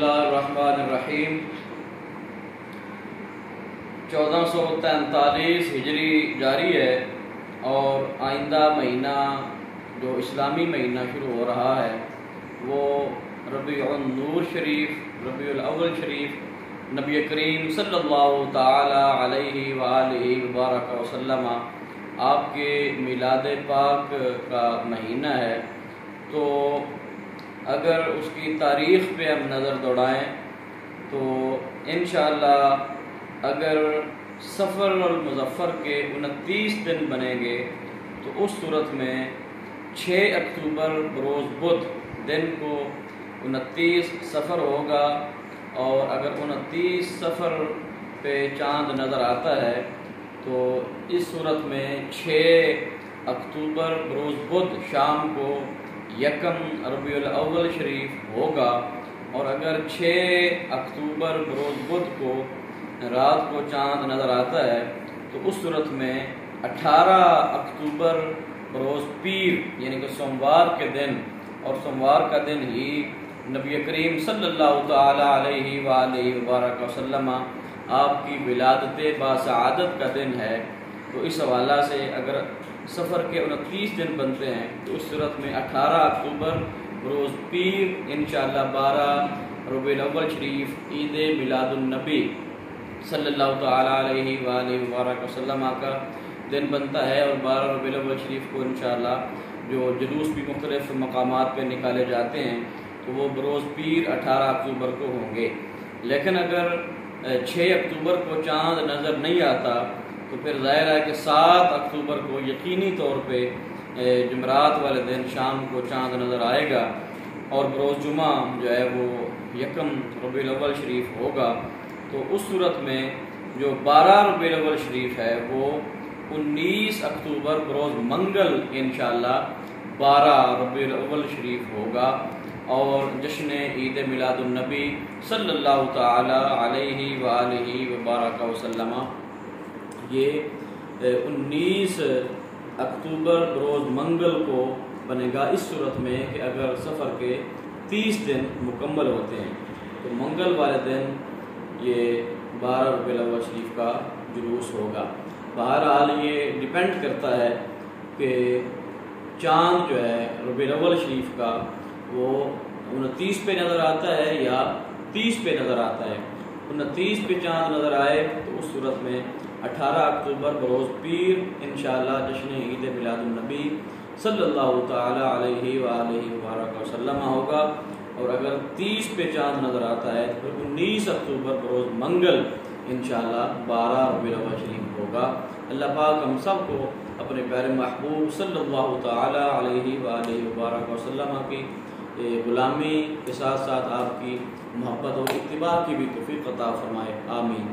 बिस्मिल्लाहिर्रहमानिर्रहीम। 1443 हिजरी जारी है और आइंदा महीना जो इस्लामी महीना शुरू हो रहा है वो रबीउन नूर शरीफ, रबीउल अव्वल शरीफ, नबी करीम सल्लल्लाहु ताला अलैहि वालिहि वबारक वसल्लम आपके मिलाद पाक का महीना है। तो अगर उसकी तारीख़ पे हम नज़र दौड़ाएं तो इंशाअल्लाह अगर सफ़र और मुज़फ़्फ़र के 29 दिन बनेंगे तो उस सूरत में 6 अक्टूबर बरोज़ बुध दिन को 29 सफ़र होगा। और अगर 29 सफ़र पे चाँद नज़र आता है तो इस सूरत में 6 अक्टूबर बरोज़ बुध शाम को यकम रबीउल अव्वल शरीफ होगा। और अगर 6 अक्टूबर बरोज़ बुध को रात को चाँद नज़र आता है तो उस सूरत में 18 अक्टूबर बरोज़ पीर यानी कि सोमवार के दिन, और सोमवार का दिन ही नबी करीम सल्लल्लाहु ताला अलैहि वालिहि वबारक वसल्लम आपकी विलादत बासआदत का दिन है। तो इस हवाला से अगर सफ़र के 29 दिन बनते हैं तो उस सूरत में 18 अक्टूबर रोज़ पीर इंशाअल्लाह 12 रबीउल अव्वल शरीफ ईद मिलादुन नबी सल्लल्लाहु ताला अलैहि वालिहि वबारक वसल्लम का दिन बनता है। और 12 रबीउल अव्वल शरीफ को इंशाअल्लाह जो जुलूस भी मुख्तलिफ़ मकामात पे निकाले जाते हैं तो वो बरोज़ पीर 18 अक्टूबर को होंगे। लेकिन अगर 6 अक्टूबर को चाँद नज़र नहीं आता तो फिर ज़ाहिर है कि 7 अक्टूबर को यकीनी तौर पे जुमरात वाले दिन शाम को चाँद नज़र आएगा और बरोज़ जुमा जो है वो यकम रबीउल अव्वल शरीफ होगा। तो उस सूरत में जो 12 रबीउल अव्वल शरीफ है वो 19 अक्टूबर बरोज़ मंगल इंशाअल्लाह 12 रबीउल अव्वल शरीफ होगा। और जश्न ईद मिलादुन नबी सल्लल्लाहु ताला अलैहि वालिहि वबारक वसल्लम ये 19 अक्टूबर बरोज़ मंगल को बनेगा। इस सूरत में कि अगर सफ़र के 30 दिन मुकम्मल होते हैं तो मंगल वाले दिन ये 12 रबीउल अव्वल शरीफ का जुलूस होगा। बहरहाल ये डिपेंड करता है कि चाँद जो है रबीउल अव्वल शरीफ का वो 29 पे नज़र आता है या 30 पे नज़र आता है। 29 पे चाँद नज़र आए तो उस सूरत में 18 अक्टूबर बरोज़ पीर इंशाअल्लाह जश्न ईद मिलादुन नबी सल्लल्लाहु ताला अलैहि वालिहि वबारक वसल्लम होगा। और अगर 30 पे चाँद नज़र आता है तो 19 अक्टूबर बरोज़ मंगल इंशाअल्लाह 12 रबीउल अव्वल शरीफ होगा। अल्लाह पाक हम सब को अपने प्यारे महबूब सल्लल्लाहु ताला अलैहि वालिहि वबारक वसल्लम की गुलामी के साथ साथ आपकी मोहब्बत और इत्तिबा की भी तौफीक अता फरमाए। आमीन।